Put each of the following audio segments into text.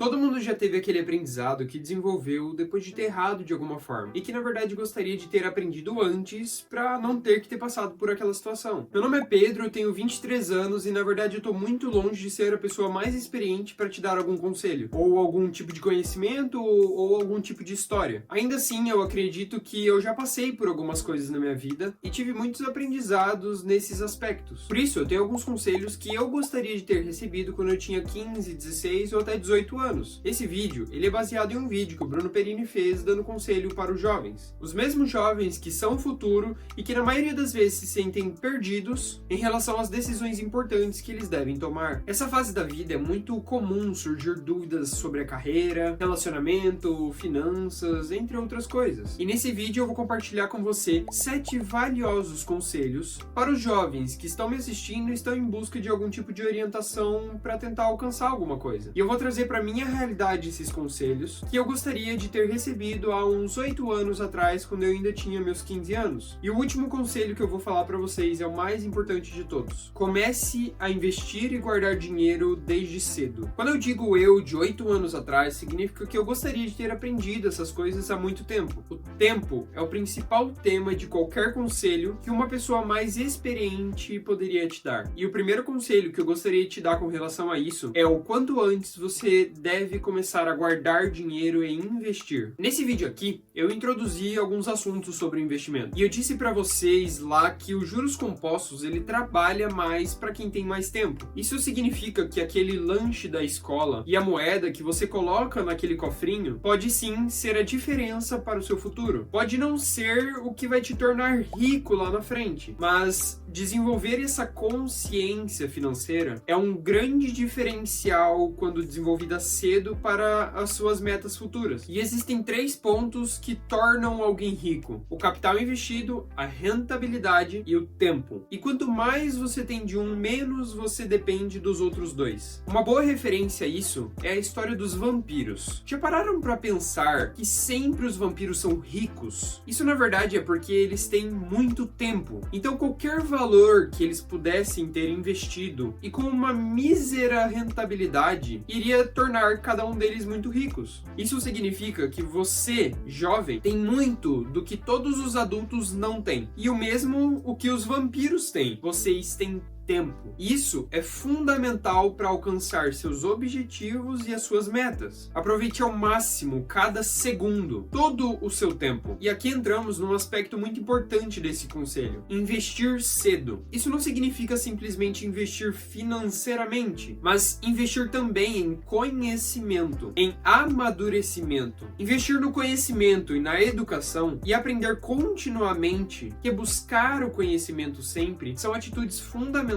Todo mundo já teve aquele aprendizado que desenvolveu depois de ter errado de alguma forma e que na verdade gostaria de ter aprendido antes para não ter que ter passado por aquela situação. Meu nome é Pedro, eu tenho 23 anos e na verdade eu tô muito longe de ser a pessoa mais experiente para te dar algum conselho, ou algum tipo de conhecimento, ou algum tipo de história. Ainda assim, eu acredito que eu já passei por algumas coisas na minha vida e tive muitos aprendizados nesses aspectos. Por isso, eu tenho alguns conselhos que eu gostaria de ter recebido quando eu tinha 15, 16 ou até 18 anos. Esse vídeo, ele é baseado em um vídeo que o Bruno Perini fez dando conselho para os jovens. Os mesmos jovens que são o futuro e que na maioria das vezes se sentem perdidos em relação às decisões importantes que eles devem tomar. Essa fase da vida é muito comum surgir dúvidas sobre a carreira, relacionamento, finanças, entre outras coisas. E nesse vídeo eu vou compartilhar com você 7 valiosos conselhos para os jovens que estão me assistindo e estão em busca de algum tipo de orientação para tentar alcançar alguma coisa. E eu vou trazer para minha realidade esses conselhos que eu gostaria de ter recebido há uns 8 anos atrás, quando eu ainda tinha meus 15 anos. E o último conselho que eu vou falar para vocês é o mais importante de todos. Comece a investir e guardar dinheiro desde cedo. Quando eu digo eu de 8 anos atrás, significa que eu gostaria de ter aprendido essas coisas há muito tempo. O tempo é o principal tema de qualquer conselho que uma pessoa mais experiente poderia te dar. E o primeiro conselho que eu gostaria de te dar com relação a isso é o quanto antes você deve começar a guardar dinheiro e investir. Nesse vídeo aqui, eu introduzi alguns assuntos sobre investimento. E eu disse para vocês lá que os juros compostos, ele trabalha mais para quem tem mais tempo. Isso significa que aquele lanche da escola e a moeda que você coloca naquele cofrinho pode sim ser a diferença para o seu futuro. Pode não ser o que vai te tornar rico lá na frente, mas desenvolver essa consciência financeira é um grande diferencial quando desenvolvida cedo para as suas metas futuras. E existem 3 pontos que tornam alguém rico: o capital investido, a rentabilidade e o tempo. E quanto mais você tem de um, menos você depende dos outros 2. Uma boa referência a isso é a história dos vampiros. Já pararam para pensar que sempre os vampiros são ricos? Isso na verdade é porque eles têm muito tempo. Então qualquer valor que eles pudessem ter investido e com uma mísera rentabilidade iria tornar cada um deles muito ricos. Isso significa que você, jovem, tem muito do que todos os adultos não têm. E o mesmo o que os vampiros têm. Vocês têm tempo. Isso é fundamental para alcançar seus objetivos e as suas metas. Aproveite ao máximo cada segundo, todo o seu tempo. E aqui entramos num aspecto muito importante desse conselho: investir cedo. Isso não significa simplesmente investir financeiramente, mas investir também em conhecimento, em amadurecimento. Investir no conhecimento e na educação e aprender continuamente, que é buscar o conhecimento sempre, são atitudes fundamentais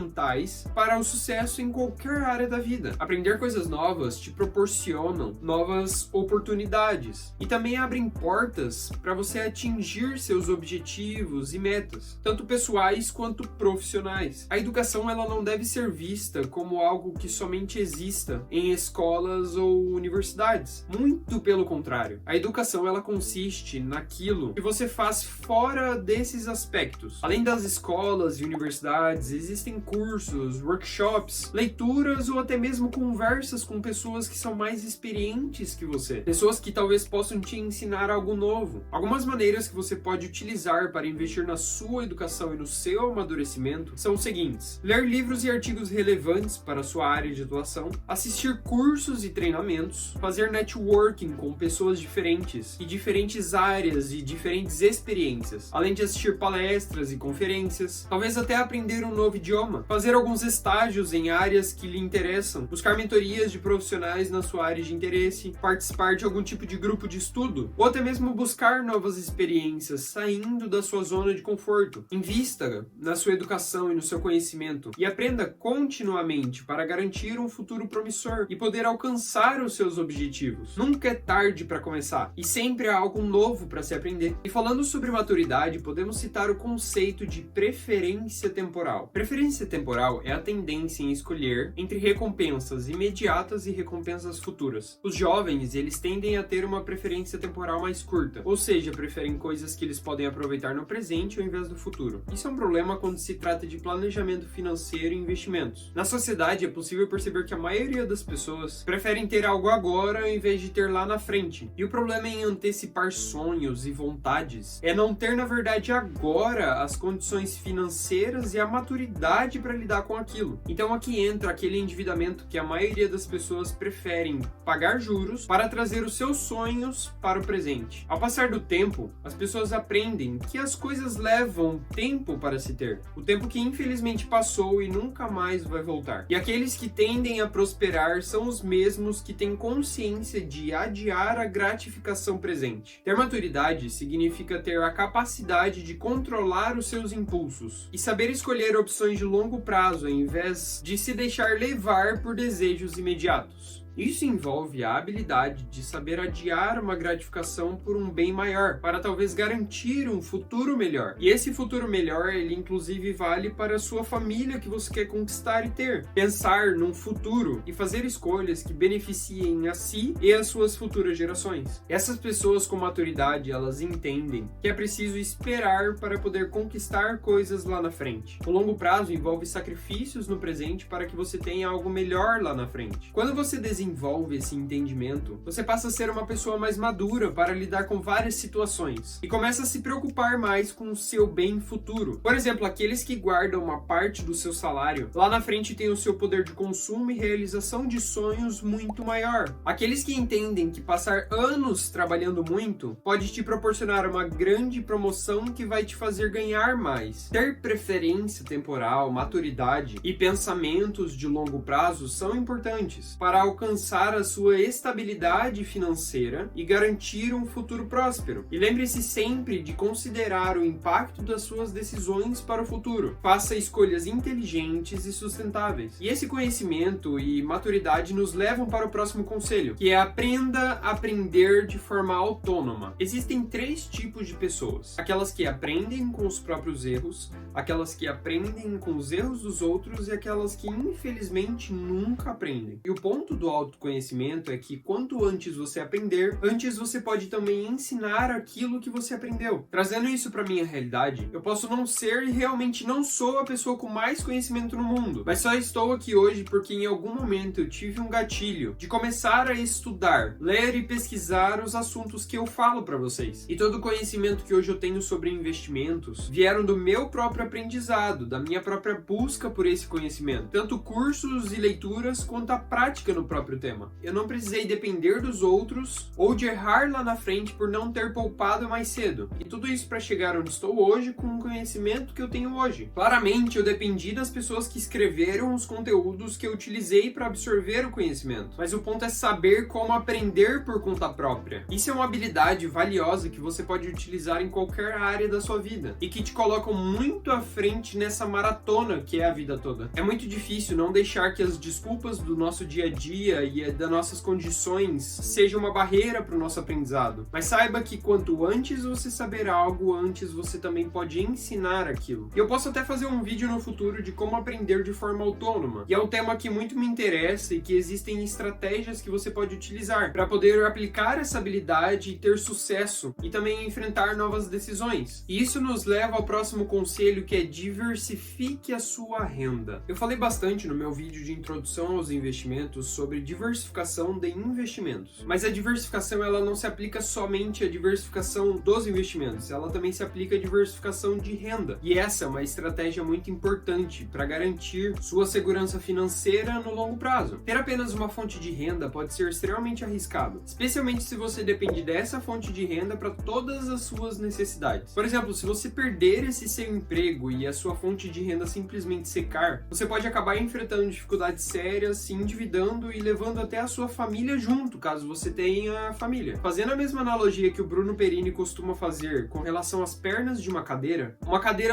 para o sucesso em qualquer área da vida. Aprender coisas novas te proporcionam novas oportunidades e também abrem portas para você atingir seus objetivos e metas, tanto pessoais quanto profissionais. A educação, ela não deve ser vista como algo que somente exista em escolas ou universidades. Muito pelo contrário. A educação, ela consiste naquilo que você faz fora desses aspectos. Além das escolas e universidades, existem cursos, workshops, leituras ou até mesmo conversas com pessoas que são mais experientes que você. Pessoas que talvez possam te ensinar algo novo. Algumas maneiras que você pode utilizar para investir na sua educação e no seu amadurecimento são os seguintes: ler livros e artigos relevantes para a sua área de atuação, assistir cursos e treinamentos, fazer networking com pessoas diferentes e diferentes áreas e diferentes experiências, além de assistir palestras e conferências, talvez até aprender um novo idioma, fazer alguns estágios em áreas que lhe interessam, buscar mentorias de profissionais na sua área de interesse, participar de algum tipo de grupo de estudo, ou até mesmo buscar novas experiências saindo da sua zona de conforto. Invista na sua educação e no seu conhecimento e aprenda continuamente para garantir um futuro promissor e poder alcançar os seus objetivos. Nunca é tarde para começar e sempre há algo novo para se aprender. E falando sobre maturidade, podemos citar o conceito de preferência temporal. Preferência temporal é a tendência em escolher entre recompensas imediatas e recompensas futuras. Os jovens, eles tendem a ter uma preferência temporal mais curta, ou seja, preferem coisas que eles podem aproveitar no presente ao invés do futuro. Isso é um problema quando se trata de planejamento financeiro e investimentos. Na sociedade, é possível perceber que a maioria das pessoas preferem ter algo agora ao invés de ter lá na frente. E o problema em antecipar sonhos e vontades é não ter, na verdade, agora as condições financeiras e a maturidade para lidar com aquilo. Então aqui entra aquele endividamento que a maioria das pessoas preferem pagar juros para trazer os seus sonhos para o presente. Ao passar do tempo, as pessoas aprendem que as coisas levam tempo para se ter. O tempo que infelizmente passou e nunca mais vai voltar. E aqueles que tendem a prosperar são os mesmos que têm consciência de adiar a gratificação presente. Ter maturidade significa ter a capacidade de controlar os seus impulsos e saber escolher opções de longo prazo ao invés de se deixar levar por desejos imediatos. Isso envolve a habilidade de saber adiar uma gratificação por um bem maior, para talvez garantir um futuro melhor. E esse futuro melhor, ele inclusive vale para a sua família que você quer conquistar e ter. Pensar num futuro e fazer escolhas que beneficiem a si e as suas futuras gerações. Essas pessoas com maturidade, elas entendem que é preciso esperar para poder conquistar coisas lá na frente. O longo prazo envolve sacrifícios no presente para que você tenha algo melhor lá na frente. Quando você desenvolve esse entendimento, você passa a ser uma pessoa mais madura para lidar com várias situações e começa a se preocupar mais com o seu bem futuro. Por exemplo, aqueles que guardam uma parte do seu salário, lá na frente tem o seu poder de consumo e realização de sonhos muito maior. Aqueles que entendem que passar anos trabalhando muito pode te proporcionar uma grande promoção que vai te fazer ganhar mais. Ter preferência temporal, maturidade e pensamentos de longo prazo são importantes para alcançar a sua estabilidade financeira e garantir um futuro próspero. E lembre-se sempre de considerar o impacto das suas decisões para o futuro. Faça escolhas inteligentes e sustentáveis. E esse conhecimento e maturidade nos levam para o próximo conselho, que é aprenda a aprender de forma autônoma. Existem 3 tipos de pessoas: aquelas que aprendem com os próprios erros, aquelas que aprendem com os erros dos outros e aquelas que infelizmente nunca aprendem. E o ponto do autoconhecimento é que quanto antes você aprender, antes você pode também ensinar aquilo que você aprendeu. Trazendo isso para minha realidade, eu posso não ser e realmente não sou a pessoa com mais conhecimento no mundo, mas só estou aqui hoje porque em algum momento eu tive um gatilho de começar a estudar, ler e pesquisar os assuntos que eu falo para vocês. E todo o conhecimento que hoje eu tenho sobre investimentos vieram do meu próprio aprendizado, da minha própria busca por esse conhecimento, tanto cursos e leituras quanto a prática no próprio tema. Eu não precisei depender dos outros ou de errar lá na frente por não ter poupado mais cedo. E tudo isso para chegar onde estou hoje com o conhecimento que eu tenho hoje. Claramente eu dependi das pessoas que escreveram os conteúdos que eu utilizei para absorver o conhecimento. Mas o ponto é saber como aprender por conta própria. Isso é uma habilidade valiosa que você pode utilizar em qualquer área da sua vida e que te colocam muito à frente nessa maratona que é a vida toda. É muito difícil não deixar que as desculpas do nosso dia a dia e das nossas condições sejam uma barreira para o nosso aprendizado. Mas saiba que quanto antes você saber algo, antes você também pode ensinar aquilo. E eu posso até fazer um vídeo no futuro de como aprender de forma autônoma. E é um tema que muito me interessa e que existem estratégias que você pode utilizar para poder aplicar essa habilidade e ter sucesso e também enfrentar novas decisões. E isso nos leva ao próximo conselho, que é diversifique a sua renda. Eu falei bastante no meu vídeo de introdução aos investimentos sobre diversificação de investimentos. Mas a diversificação, ela não se aplica somente à diversificação dos investimentos, ela também se aplica à diversificação de renda. E essa é uma estratégia muito importante para garantir sua segurança financeira no longo prazo. Ter apenas uma fonte de renda pode ser extremamente arriscado, especialmente se você depende dessa fonte de renda para todas as suas necessidades. Por exemplo, se você perder esse seu emprego e a sua fonte de renda simplesmente secar, você pode acabar enfrentando dificuldades sérias, se endividando e levando levando até a sua família junto, caso você tenha família. Fazendo a mesma analogia que o Bruno Perini costuma fazer com relação às pernas de uma cadeira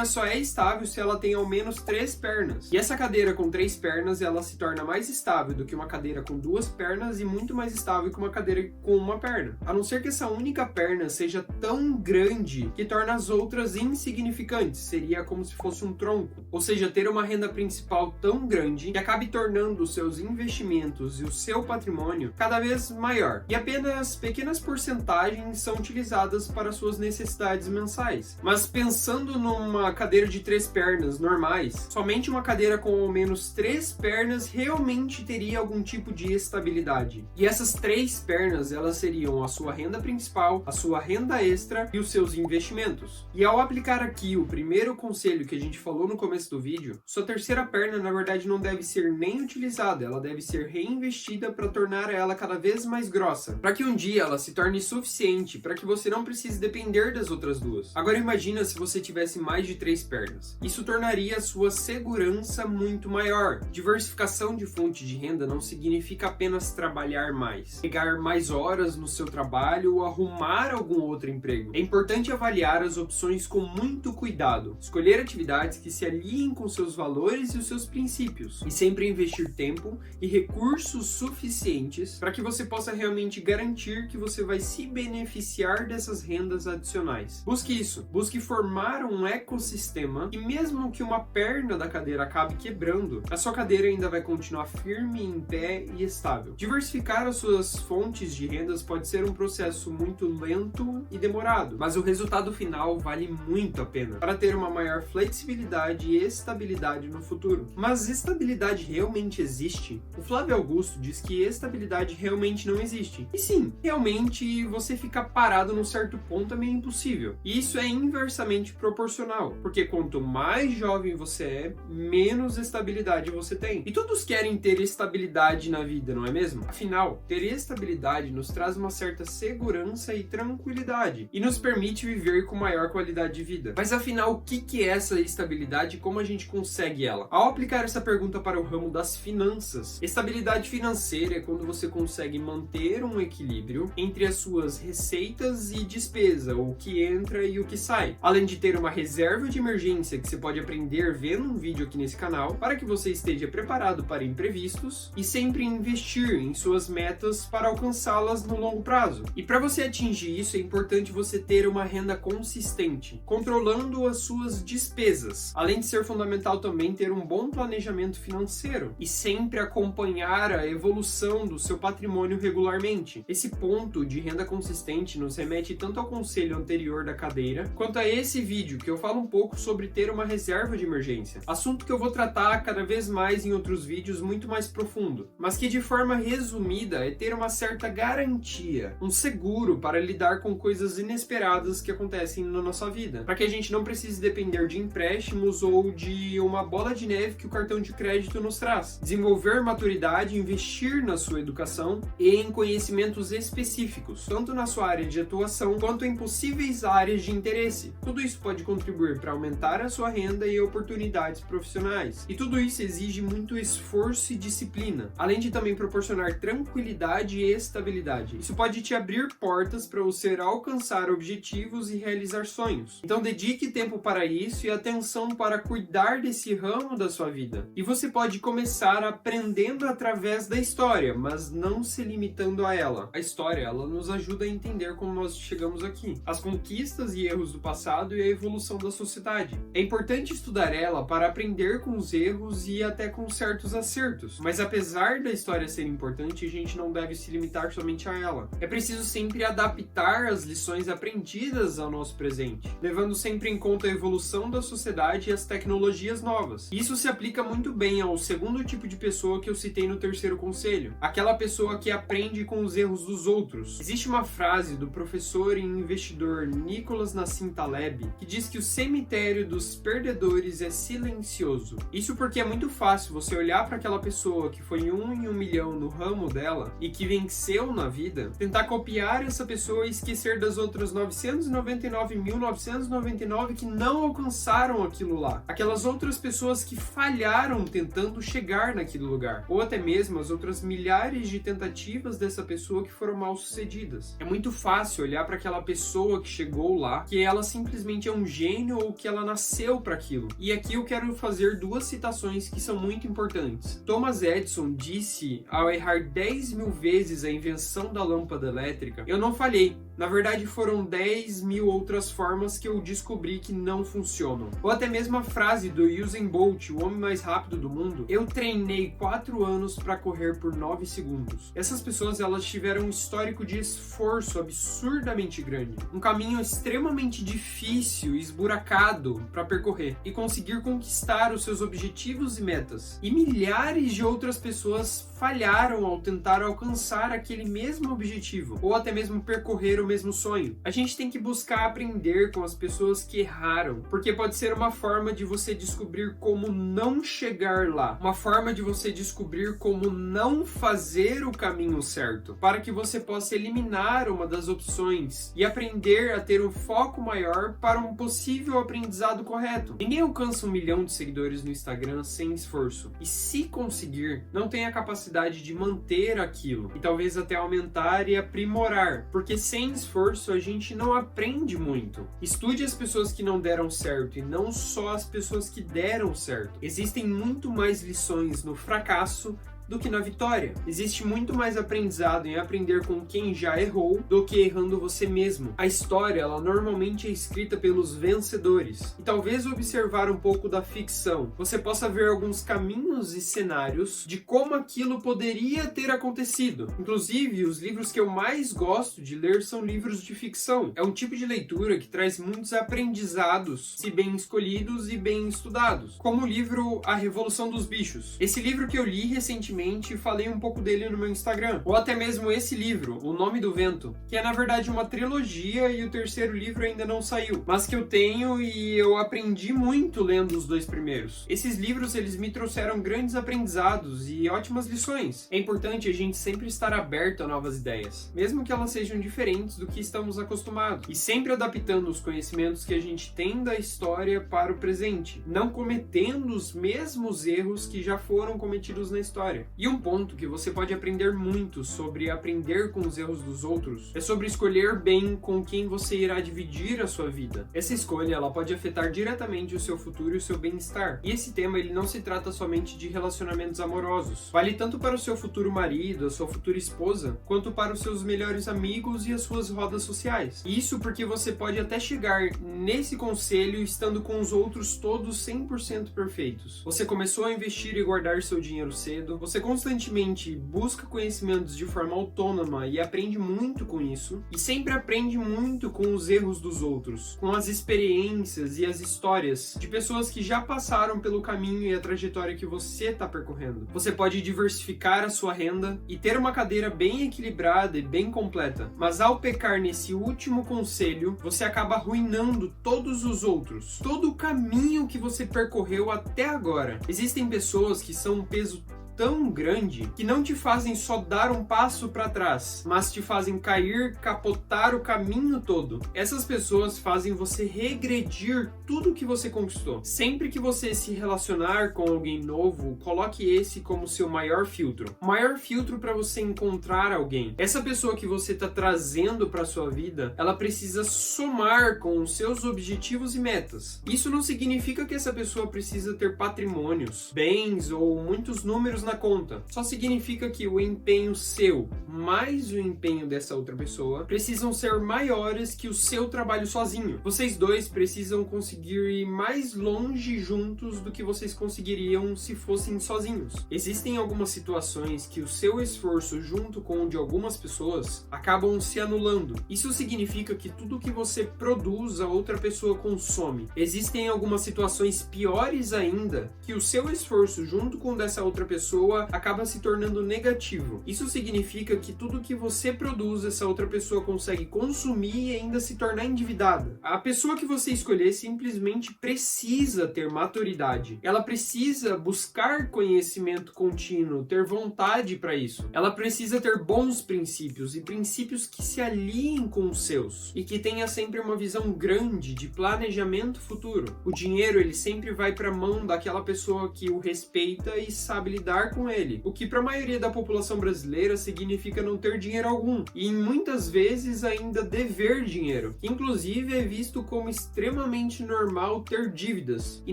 só é estável se ela tem ao menos 3 pernas. E essa cadeira com 3 pernas, ela se torna mais estável do que uma cadeira com 2 pernas e muito mais estável que uma cadeira com uma perna. A não ser que essa única perna seja tão grande que torna as outras insignificantes. Seria como se fosse um tronco. Ou seja, ter uma renda principal tão grande que acabe tornando os seus investimentos e o seu patrimônio cada vez maior. E apenas pequenas porcentagens são utilizadas para suas necessidades mensais. Mas pensando numa cadeira de 3 pernas normais, somente uma cadeira com ao menos 3 pernas realmente teria algum tipo de estabilidade. E essas 3 pernas, elas seriam a sua renda principal, a sua renda extra e os seus investimentos. E ao aplicar aqui o primeiro conselho que a gente falou no começo do vídeo, sua terceira perna na verdade não deve ser nem utilizada, ela deve ser reinvestida para tornar ela cada vez mais grossa, para que um dia ela se torne suficiente para que você não precise depender das outras duas. Agora imagina se você tivesse mais de 3 pernas. Isso tornaria a sua segurança muito maior. Diversificação de fonte de renda não significa apenas trabalhar mais, pegar mais horas no seu trabalho ou arrumar algum outro emprego. É importante avaliar as opções com muito cuidado, escolher atividades que se alinhem com seus valores e os seus princípios, e sempre investir tempo e recursos suficientes para que você possa realmente garantir que você vai se beneficiar dessas rendas adicionais. Busque isso, busque formar um ecossistema e mesmo que uma perna da cadeira acabe quebrando, a sua cadeira ainda vai continuar firme, em pé e estável. Diversificar as suas fontes de rendas pode ser um processo muito lento e demorado, mas o resultado final vale muito a pena para ter uma maior flexibilidade e estabilidade no futuro. Mas estabilidade realmente existe? O Flávio Augusto diz que estabilidade realmente não existe. E sim, realmente você ficar parado num certo ponto é meio impossível. E isso é inversamente proporcional, porque quanto mais jovem você é, menos estabilidade você tem. E todos querem ter estabilidade na vida, não é mesmo? Afinal, ter estabilidade nos traz uma certa segurança e tranquilidade, e nos permite viver com maior qualidade de vida. Mas afinal, o que é essa estabilidade e como a gente consegue ela? Ao aplicar essa pergunta para o ramo das finanças, estabilidade financeira é quando você consegue manter um equilíbrio entre as suas receitas e despesa, o que entra e o que sai, além de ter uma reserva de emergência que você pode aprender vendo um vídeo aqui nesse canal, para que você esteja preparado para imprevistos e sempre investir em suas metas para alcançá-las no longo prazo. E para você atingir isso, é importante você ter uma renda consistente, controlando as suas despesas, além de ser fundamental também ter um bom planejamento financeiro e sempre acompanhar a evolução do seu patrimônio regularmente. Esse ponto de renda consistente nos remete tanto ao conselho anterior da cadeira, quanto a esse vídeo que eu falo um pouco sobre ter uma reserva de emergência, assunto que eu vou tratar cada vez mais em outros vídeos muito mais profundo, mas que de forma resumida é ter uma certa garantia, um seguro para lidar com coisas inesperadas que acontecem na nossa vida, para que a gente não precise depender de empréstimos ou de uma bola de neve que o cartão de crédito nos traz. Desenvolver maturidade, investir na sua educação e em conhecimentos específicos, tanto na sua área de atuação quanto em possíveis áreas de interesse. Tudo isso pode contribuir para aumentar a sua renda e oportunidades profissionais. E tudo isso exige muito esforço e disciplina, além de também proporcionar tranquilidade e estabilidade. Isso pode te abrir portas para você alcançar objetivos e realizar sonhos. Então dedique tempo para isso e atenção para cuidar desse ramo da sua vida. E você pode começar aprendendo através da história, mas não se limitando a ela. A história, ela nos ajuda a entender como nós chegamos aqui, as conquistas e erros do passado e a evolução da sociedade. É importante estudar ela para aprender com os erros e até com certos acertos, mas apesar da história ser importante, a gente não deve se limitar somente a ela. É preciso sempre adaptar as lições aprendidas ao nosso presente, levando sempre em conta a evolução da sociedade e as tecnologias novas. Isso se aplica muito bem ao segundo tipo de pessoa que eu citei no terceiro conselho, aquela pessoa que aprende com os erros dos outros. Existe uma frase do professor e investidor Nicholas Nassim Taleb que diz que o cemitério dos perdedores é silencioso. Isso porque é muito fácil você olhar para aquela pessoa que foi 1 em 1 milhão no ramo dela e que venceu na vida, tentar copiar essa pessoa e esquecer das outras 999.999 que não alcançaram aquilo lá. Aquelas outras pessoas que falharam tentando chegar naquele lugar. Ou até mesmo as outras milhares de tentativas dessa pessoa que foram mal sucedidas. É muito fácil olhar para aquela pessoa que chegou lá, que ela simplesmente é um gênio ou que ela nasceu para aquilo. E aqui eu quero fazer duas citações que são muito importantes. Thomas Edison disse, ao errar 10.000 vezes a invenção da lâmpada elétrica, eu não falhei. Na verdade, foram 10.000 outras formas que eu descobri que não funcionam. Ou até mesmo a frase do Usain Bolt, o homem mais rápido do mundo, eu treinei 4 anos para correr por 9 segundos. Essas pessoas, elas tiveram um histórico de esforço absurdamente grande. Um caminho extremamente difícil e esburacado para percorrer e conseguir conquistar os seus objetivos e metas. E milhares de outras pessoas falharam ao tentar alcançar aquele mesmo objetivo, ou até mesmo percorrer o mesmo sonho. A gente tem que buscar aprender com as pessoas que erraram, porque pode ser uma forma de você descobrir como não chegar lá, uma forma de você descobrir como não fazer o caminho certo, para que você possa eliminar uma das opções e aprender a ter um foco maior para um possível aprendizado correto. Ninguém alcança 1 milhão de seguidores no Instagram sem esforço, e se conseguir, não tem a capacidade de manter aquilo, e talvez até aumentar e aprimorar, porque sem esforço a gente não aprende muito. Estude as pessoas que não deram certo e não só as pessoas que deram certo. Existem muito mais lições no fracasso do que na vitória. Existe muito mais aprendizado em aprender com quem já errou do que errando você mesmo. A história, ela normalmente é escrita pelos vencedores. E talvez observar um pouco da ficção, você possa ver alguns caminhos e cenários de como aquilo poderia ter acontecido. Inclusive, os livros que eu mais gosto de ler são livros de ficção. É um tipo de leitura que traz muitos aprendizados, se bem escolhidos e bem estudados. Como o livro A Revolução dos Bichos. Esse livro que eu li recentemente e falei um pouco dele no meu Instagram. Ou até mesmo esse livro, O Nome do Vento, que é na verdade uma trilogia e o terceiro livro ainda não saiu, mas que eu tenho e eu aprendi muito lendo os 2 primeiros. Esses livros, eles me trouxeram grandes aprendizados e ótimas lições. É importante a gente sempre estar aberto a novas ideias, mesmo que elas sejam diferentes do que estamos acostumados, e sempre adaptando os conhecimentos que a gente tem da história para o presente, não cometendo os mesmos erros que já foram cometidos na história. E um ponto que você pode aprender muito sobre aprender com os erros dos outros é sobre escolher bem com quem você irá dividir a sua vida. Essa escolha, ela pode afetar diretamente o seu futuro e o seu bem-estar. E esse tema, ele não se trata somente de relacionamentos amorosos. Vale tanto para o seu futuro marido, a sua futura esposa, quanto para os seus melhores amigos e as suas rodas sociais. E isso porque você pode até chegar nesse conselho estando com os outros todos 100% perfeitos. Você começou a investir e guardar seu dinheiro cedo, você constantemente busca conhecimentos de forma autônoma e aprende muito com isso, e sempre aprende muito com os erros dos outros, com as experiências e as histórias de pessoas que já passaram pelo caminho e a trajetória que você está percorrendo. Você pode diversificar a sua renda e ter uma cadeira bem equilibrada e bem completa, mas ao pecar nesse último conselho, você acaba arruinando todos os outros, todo o caminho que você percorreu até agora. Existem pessoas que são um peso tão grande que não te fazem só dar um passo para trás, mas te fazem cair, capotar o caminho todo. Essas pessoas fazem você regredir tudo que você conquistou. Sempre que você se relacionar com alguém novo, coloque esse como seu maior filtro. O maior filtro para você encontrar alguém. Essa pessoa que você está trazendo para sua vida, ela precisa somar com os seus objetivos e metas. Isso não significa que essa pessoa precisa ter patrimônios, bens ou muitos números na conta. Só significa que o empenho seu mais o empenho dessa outra pessoa precisam ser maiores que o seu trabalho sozinho. Vocês dois precisam conseguir ir mais longe juntos do que vocês conseguiriam se fossem sozinhos. Existem algumas situações que o seu esforço junto com o de algumas pessoas acabam se anulando. Isso significa que tudo que você produz a outra pessoa consome. Existem algumas situações piores ainda que o seu esforço junto com o dessa outra pessoa acaba se tornando negativo. Isso significa que tudo que você produz, essa outra pessoa consegue consumir e ainda se tornar endividada. A pessoa que você escolher simplesmente precisa ter maturidade. Ela precisa buscar conhecimento contínuo, ter vontade para isso. Ela precisa ter bons princípios e princípios que se aliem com os seus e que tenha sempre uma visão grande de planejamento futuro. O dinheiro, ele sempre vai para a mão daquela pessoa que o respeita e sabe lidar lidar com ele, o que para a maioria da população brasileira significa não ter dinheiro algum e muitas vezes ainda dever dinheiro. Inclusive é visto como extremamente normal ter dívidas e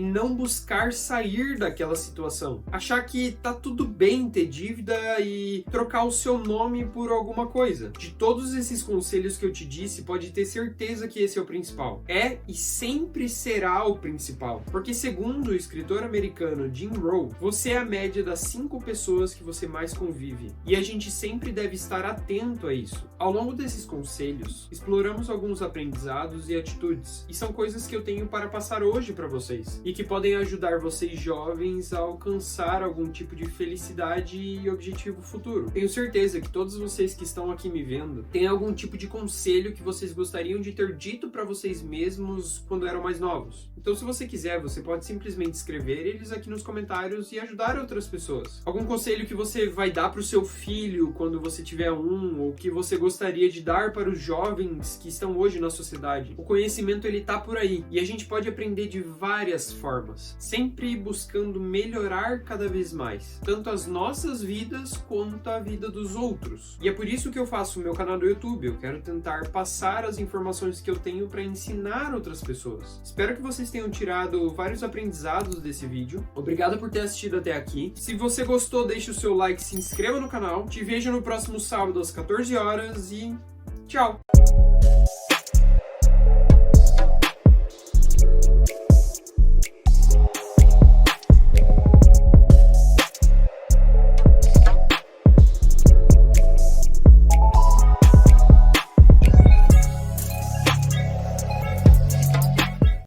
não buscar sair daquela situação. Achar que tá tudo bem ter dívida e trocar o seu nome por alguma coisa. De todos esses conselhos que eu te disse, pode ter certeza que esse é o principal. É e sempre será o principal. Porque segundo o escritor americano Jim Rohn, você é a média das 5 pessoas que você mais convive. E a gente sempre deve estar atento a isso. Ao longo desses conselhos, exploramos alguns aprendizados e atitudes. E são coisas que eu tenho para passar hoje para vocês. E que podem ajudar vocês jovens a alcançar algum tipo de felicidade e objetivo futuro. Tenho certeza que todos vocês que estão aqui me vendo têm algum tipo de conselho que vocês gostariam de ter dito para vocês mesmos quando eram mais novos. Então, se você quiser, você pode simplesmente escrever eles aqui nos comentários e ajudar outras pessoas. Algum conselho que você vai dar para o seu filho quando você tiver um, ou que você gostaria de dar para os jovens que estão hoje na sociedade. O conhecimento ele tá por aí e a gente pode aprender de várias formas, sempre buscando melhorar cada vez mais, tanto as nossas vidas quanto a vida dos outros. E é por isso que eu faço o meu canal do YouTube. Eu quero tentar passar as informações que eu tenho para ensinar outras pessoas. Espero que vocês tenham tirado vários aprendizados desse vídeo. Obrigado por ter assistido até aqui. Se você gostou, deixe o seu like, se inscreva no canal. Te vejo no próximo sábado às 14 horas e tchau!